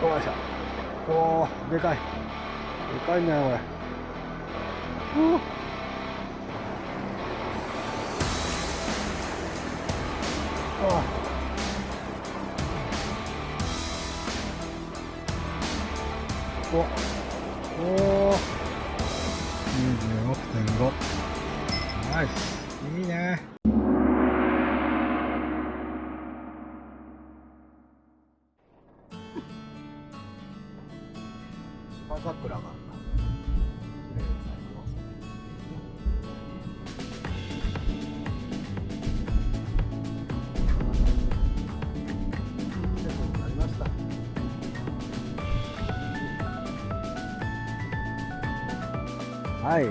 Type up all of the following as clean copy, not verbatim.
よいしょ。おー、でかい。でかいね、これ。おおー、26.5。ナイス。いいね。芝桜が綺麗に咲いてますね。季節になりました。はい。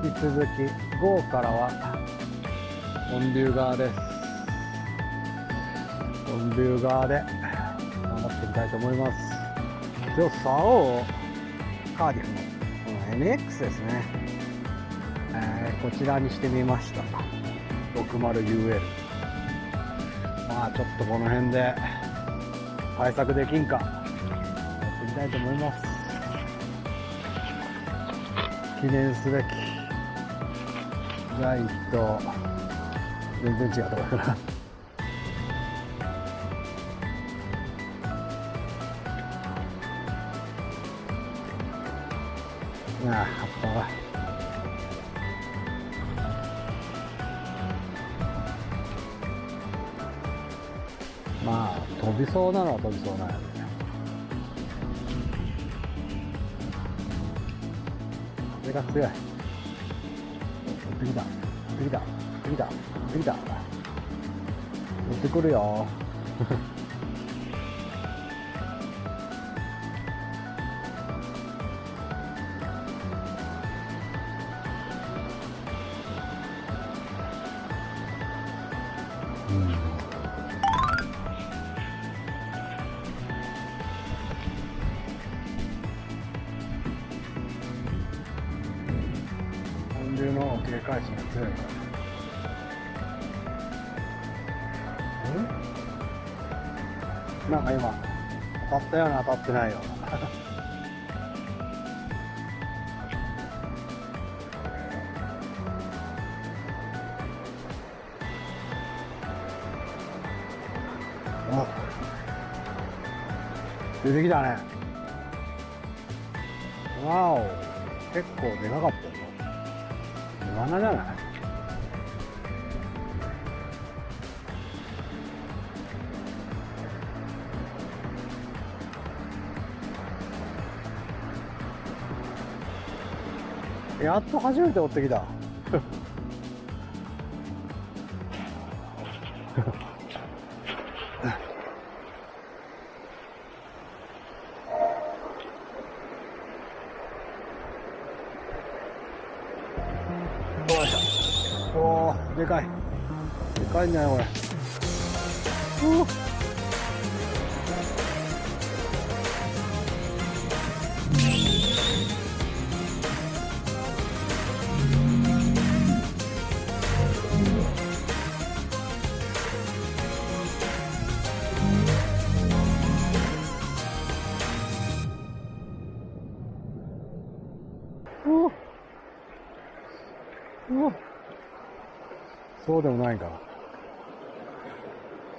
引き続き午後からは本流川です。本流川で頑張っていきたいと思います。今日竿をカーディフのこの NX ですね、こちらにしてみました。 60UL。 まあちょっとこの辺で対策できんかやってみたいと思います。記念すべき第1投、全然違うところかな。ああ、葉っぱがまあ飛びそうなのは飛びそうなので、風が強い。持ってきた、持ってきた、持ってきた、持ってきた、持ってくるよ。本流の警戒心が強いから。なんか今当たったような当たってないような。出てきたね。わお、結構でかかったよ。イワナじゃない？やっと初めて追ってきた。おー、でかい。でかいんだよ、これ。そうでもないかな。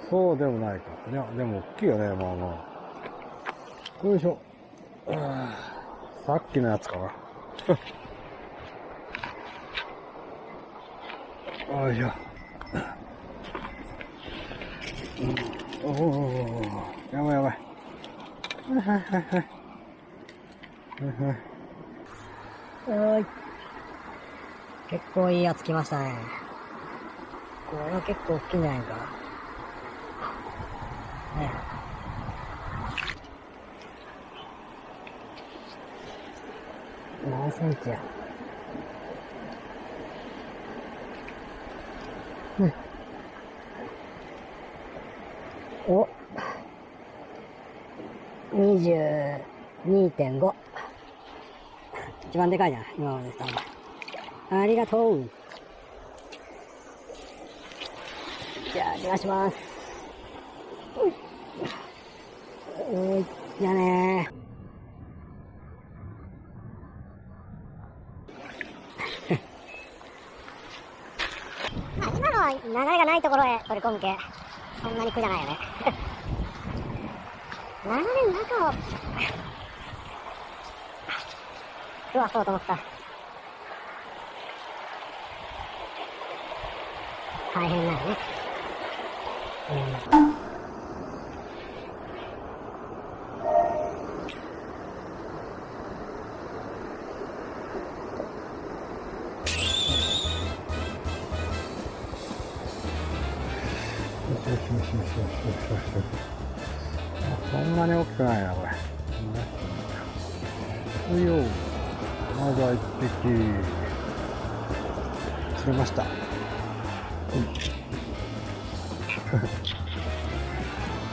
そうでもないか。いや、でも大きいよね、まあまあ。よいしょ。さっきのやつかな。よいしょ。おお、やばいやばい。はいはいはいはい。はい。結構いいやつ来ましたね。これは結構大きいんじゃないか。ね。何センチや。お。22.5。一番でかいじゃん、今までしたの。ありがとう。じゃあ、お願いします。おい。じゃあねまあ今のは流れがないところへ取り込むけそんなに苦じゃないよね流れの中を食わそうと思った大変だよね。そんなに大きくないな、これ。おいよ。まずは一匹。釣れました。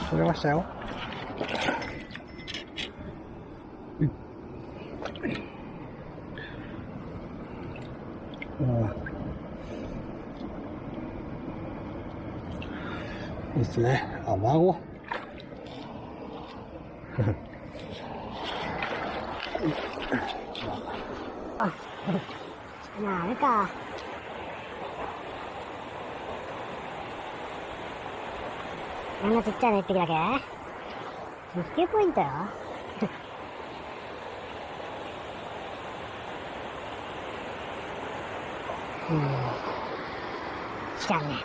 釣れましたよ。いいっすね。あ、孫。あ、あれか。あんなちっちゃいの一匹だけ ?9 ポイントよ。来ちゃうね。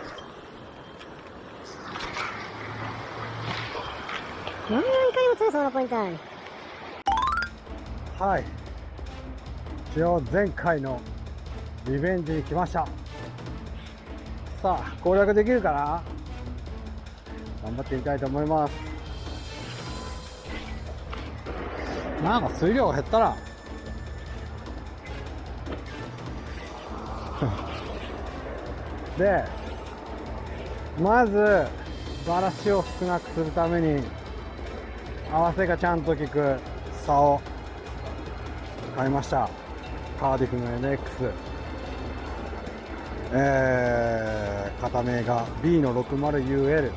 いかにも強そうなポイントなのに。はい。一応前回のリベンジに来ました。さあ、攻略できるかな？頑張ってみたいと思います。なんか水量が減ったな。で、まずバラシを少なくするために合わせがちゃんと効く竿を買いました。カーディフの NX、片目が B の 60UL。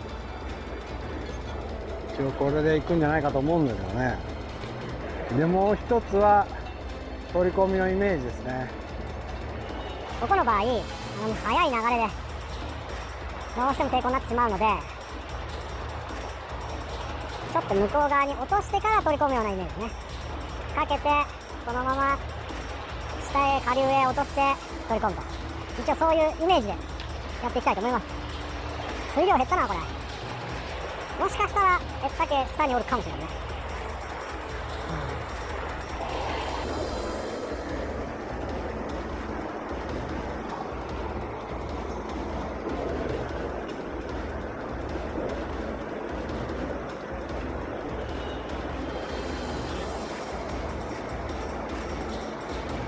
一応これでいくんじゃないかと思うんだけどね。でもう一つは取り込みのイメージですね。ここの場合、速い流れでどうしても抵抗になってしまうので、ちょっと向こう側に落としてから取り込むようなイメージですね。かけてそのまま下へ下流へ落として取り込むと、一応そういうイメージでやっていきたいと思います。水量減ったなこれ。もしかしたら鮭下におるかもしれないね。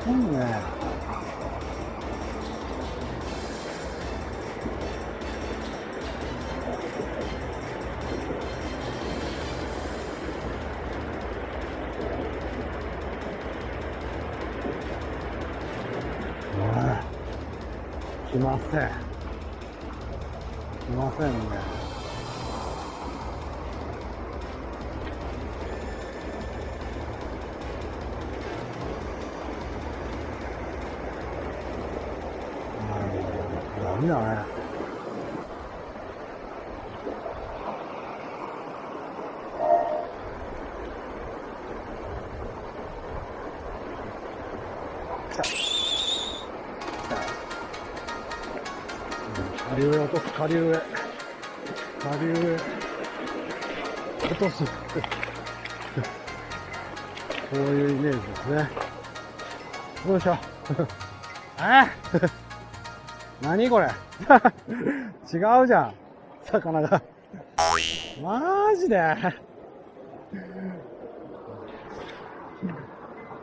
いいね。来ません。来ませんね。ダメだね。来た。下流へ落とす、下流へ。下流へ落とす。こういうイメージですね。よいしょ。何これ違うじゃん。魚が。マジで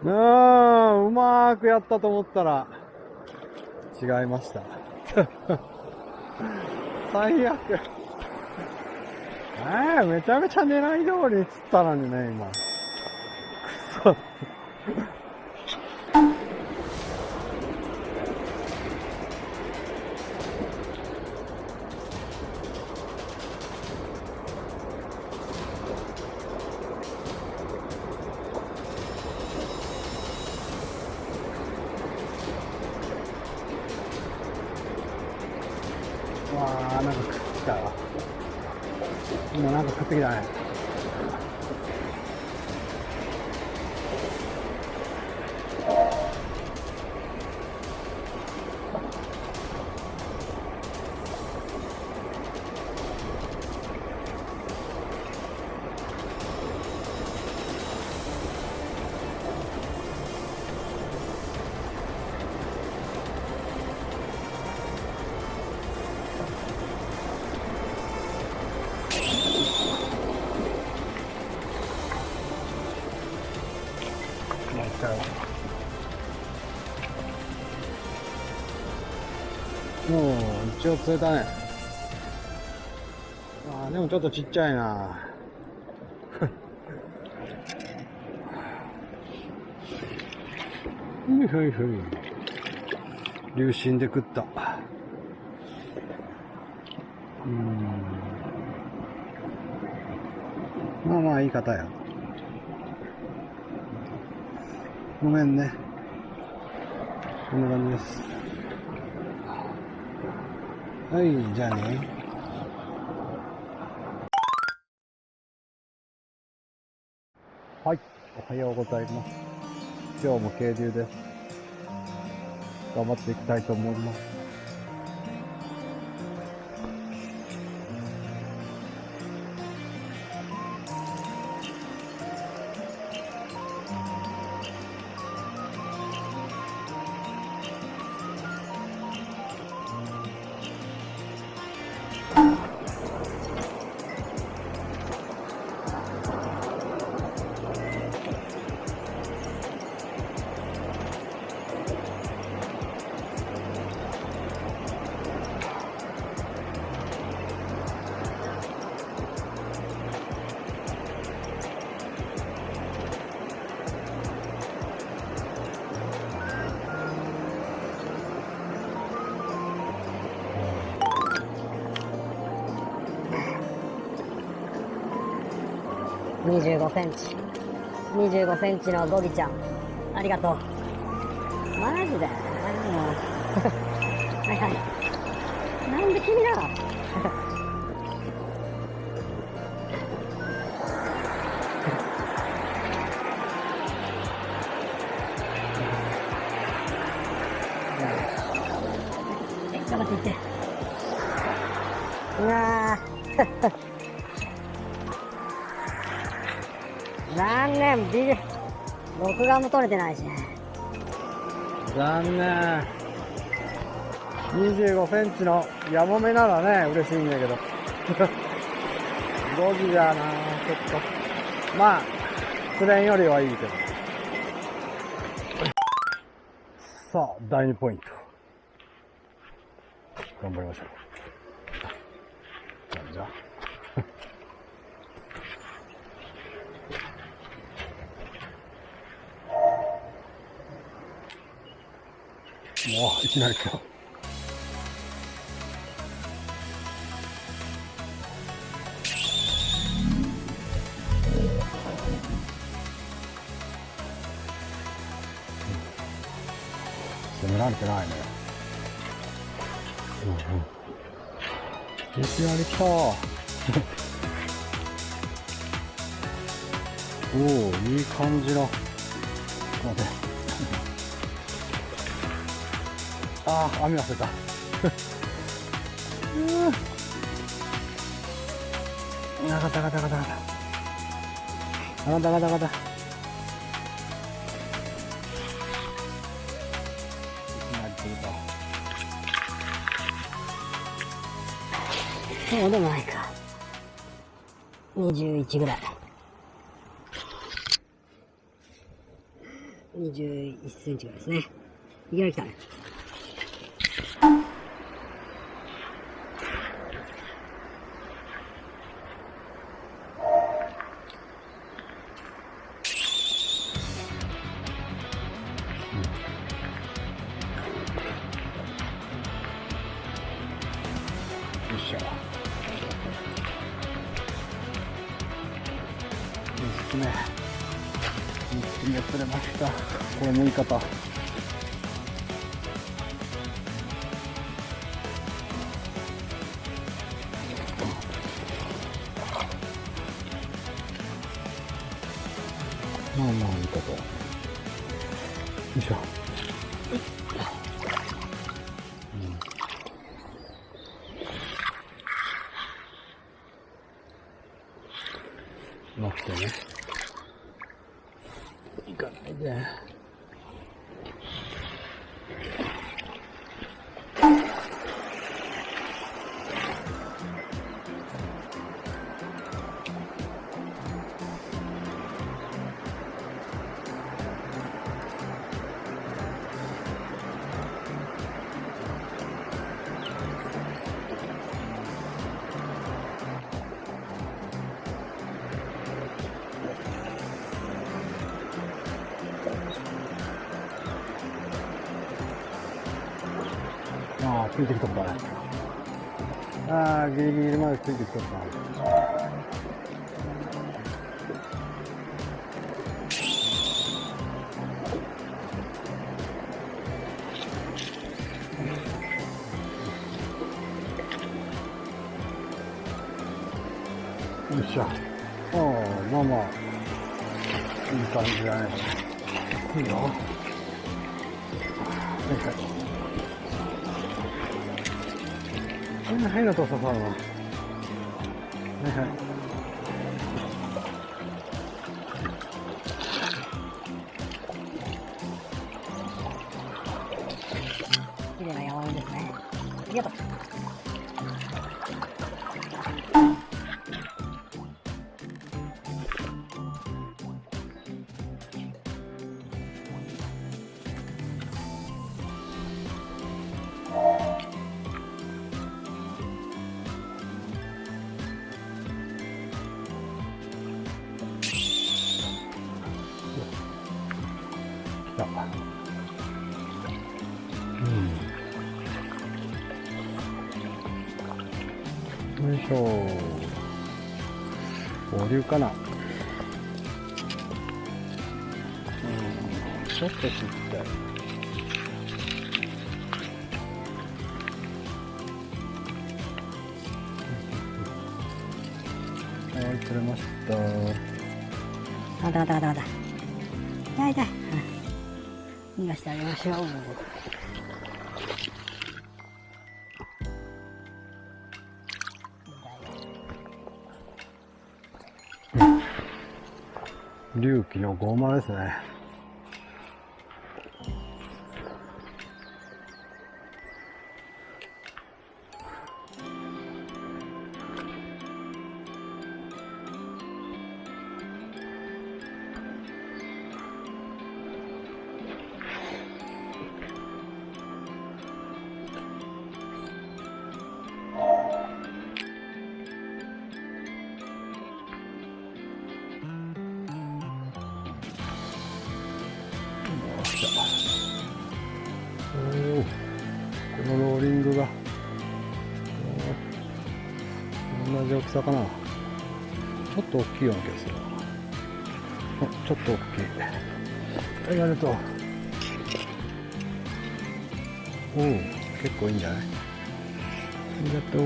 うまーくやったと思ったら、違いました。最悪。めちゃめちゃ狙い通りに釣ったのにね、今。くそ。今なんか食ってきたね。もう一応釣れたね。あーでもちょっとちっちゃいな。ふいふいふい。流進で食った。まあまあいい方や。ごめんね。こんな感じです。はい、じゃあね。はい、おはようございます。今日も渓流です。頑張っていきたいと思います。25センチ。25センチのゴギちゃん。ありがとう。マジでもう。はいはい。なんで君なの頑張っていって。うわー。残念、録画も撮れてないし。残念。25センチのヤモメならね、嬉しいんだけど。ゴギじゃな、ちょっと。まあ、釣れんよりはいいけど。さあ、第2ポイント。頑張りましょう。じゃあ。もういきなり来た。攻められてないね。いきなり来た。おお、いい感じの。待て。ああ、網忘れた。ガタガタガタガタ。ガタガタガタ。いきなり釣れた。そうでもないか。21ぐらい。21センチぐらいですね。いきなり来たね。よっしゃ。3つ目。3つ目釣れました。これもいい方。まあまあいいかと。よいしょ。なくてね。いかないで。ああ、ついてきとったね。ああ、ギリギリまでついてきとった。よっしゃ。ああ、まあまあ、いい感じだね。いいよ。はいはい。はい、のとささは。はいはい。綺麗な山盛りですね。ありがとう。来た。よいしょ。合流かな。ちょっとちっちゃい。はい、釣れました。あだあだあだあだ。痛い痛い。逃がしてあげましょう。隆起のゴマですね。おお、このローリングが同じ大きさかな。ちょっと大きいような気がする。ちょっと大きい。ありがとう。おお、結構いいんじゃない？ありがとう。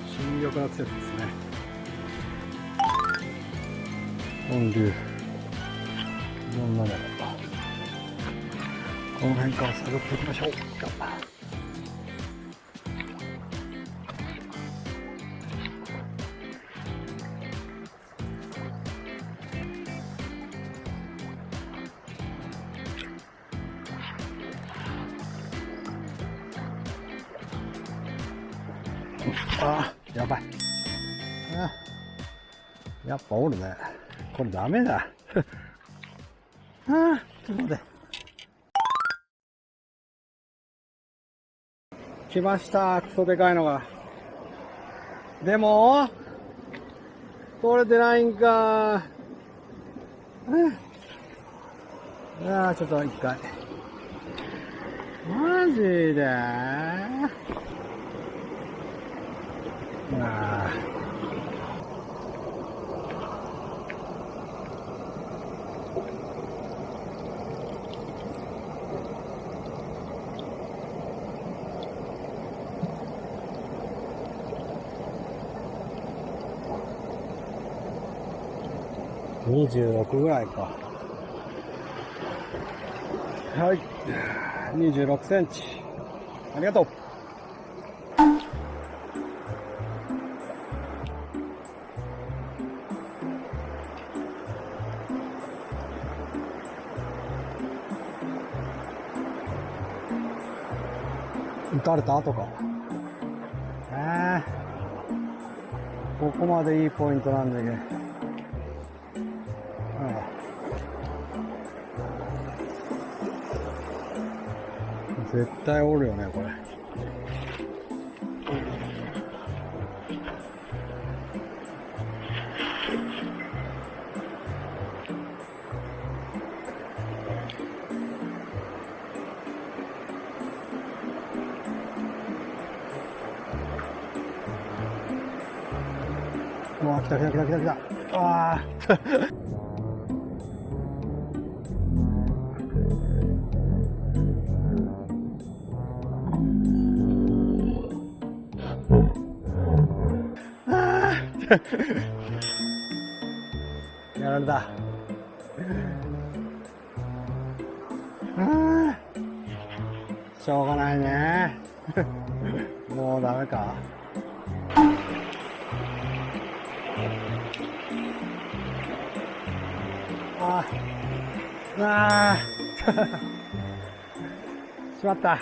新緑の季節ですね。本流。どんなだろう。この辺から探っていきましょう。あー、やばい。あ、やっぱおるね。これダメだ。あー、ちょっと待って。来ました、クソでかいのが。でも、取れてないんか。ああ、ちょっと一回。マジで？ああ。26ぐらいか。はい。26センチ。ありがとう。打たれた後か。ここまでいいポイントなんだけど。絶対おるよね、これ。うわ、来た来た来た来た来た。ああ。やられた。しょうがないね。もうダメか。しまった。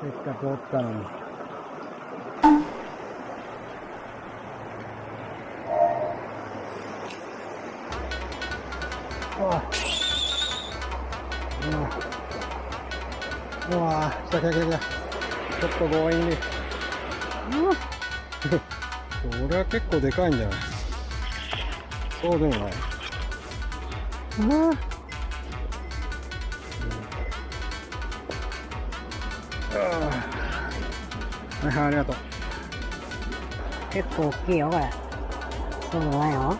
せっかくおったのに。うわ来た来た来た来た。ちょっと強引に。俺は結構でかいんじゃない？そうでもない。ありがとう。結構大きいよ、これ。そうでもないよ。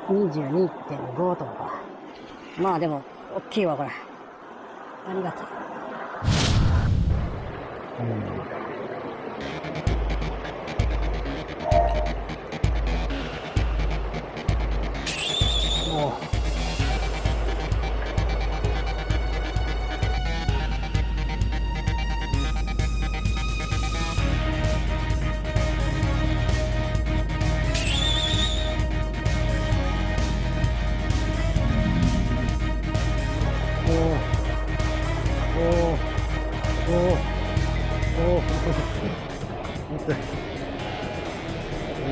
22.5 とか。まあでも、大きいわ、これ。ありがとう。待って。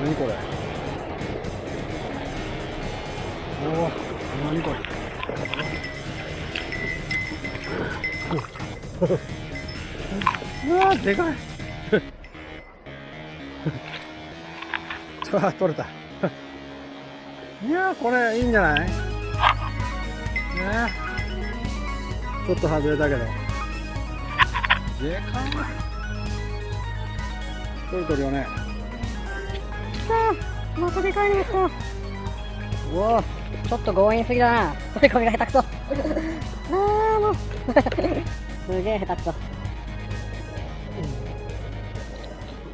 何これ。何これ。うわでかい。取れた。いやこれいいんじゃない？ね、ちょっと外れたけど。でかい。取るよね。またでかいの来た。うわちょっと強引すぎだな。取り込みが下手くそ。もうすげえ下手くそ。ち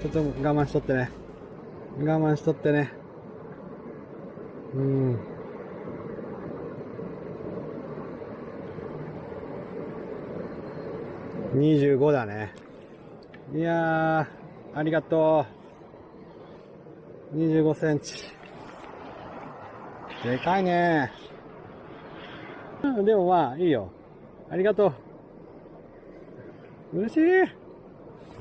ょっと我慢しとってね。我慢しとってね。25だね。いやー、ありがとう。25センチ。でかいね。でもまあ、いいよ。ありがとう。嬉しい。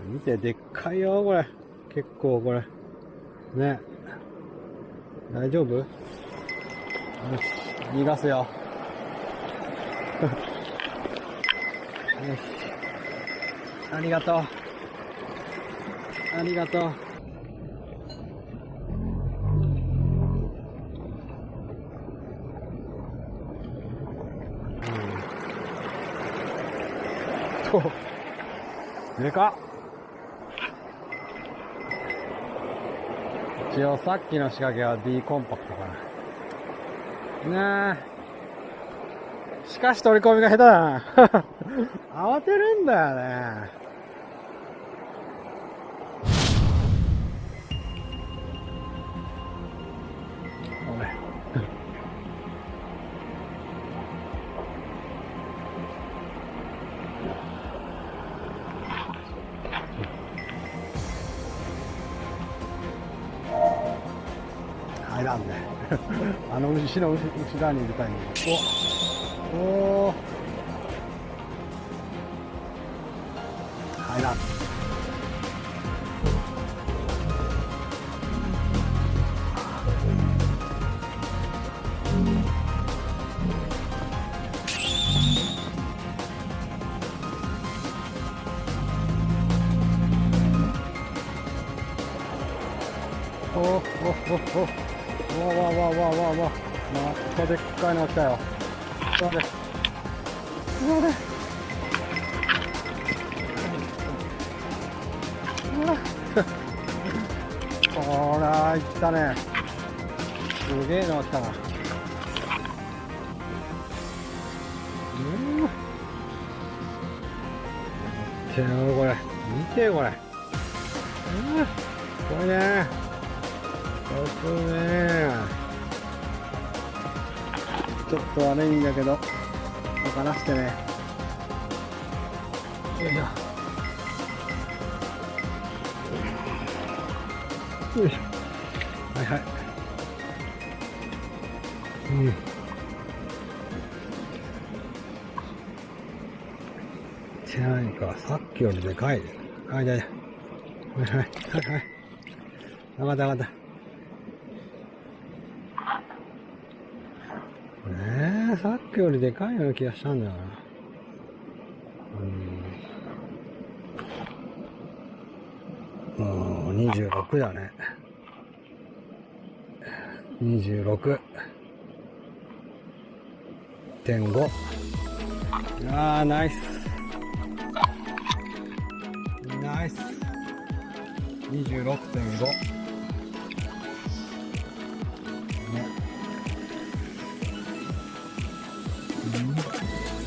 見て、でっかいよ、これ。結構、これ。ね。大丈夫？よし。逃がすよ。よし。ありがとう。ありがとう。でかっ。一応さっきの仕掛けは D コンパクトかな。ねえ。しかし取り込みが下手だな。慌てるんだよね。入らんね。あの牛の後ろにいるたいに。おお。入らん。おおおおおわわわわわわ、またでっかいの来たよ。すいません。すいません。こらいったね。すげえの来たな。見てよこれ、見てよこれ。これね。ちょっと悪いんだけど、離してね。よいしょ。よいしょ。はいはい。なんかさっきよりでかい。はいはいはいはいはい。上がった上がった。さっきよりでかいような気がしたんだよな。26だね。26.5。あー、ナイス。ナイス。26.5。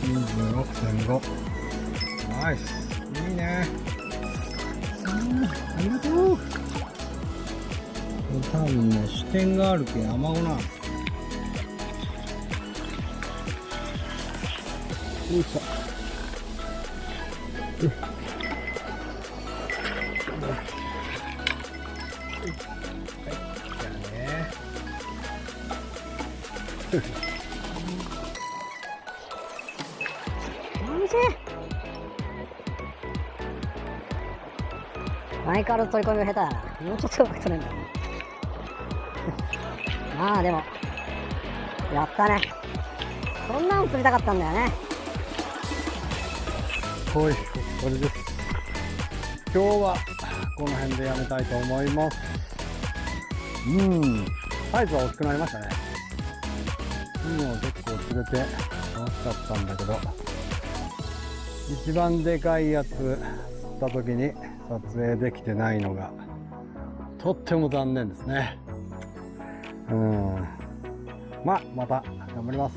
26.5。ナイス。いいね。ありがとう。多分ね、支点があるけん、アマゴな。よいしょ。じゃあね。相変わらず取り込みが下手だな。もうちょっとうまく取れんだ。まあでも、やったね。こんなの釣りたかったんだよね。これです。今日はこの辺でやめたいと思います。サイズは大きくなりましたね。もう結構釣れて楽しかったんだけど、一番でかいやつ釣った時に撮影できてないのがとっても残念ですね。また頑張ります。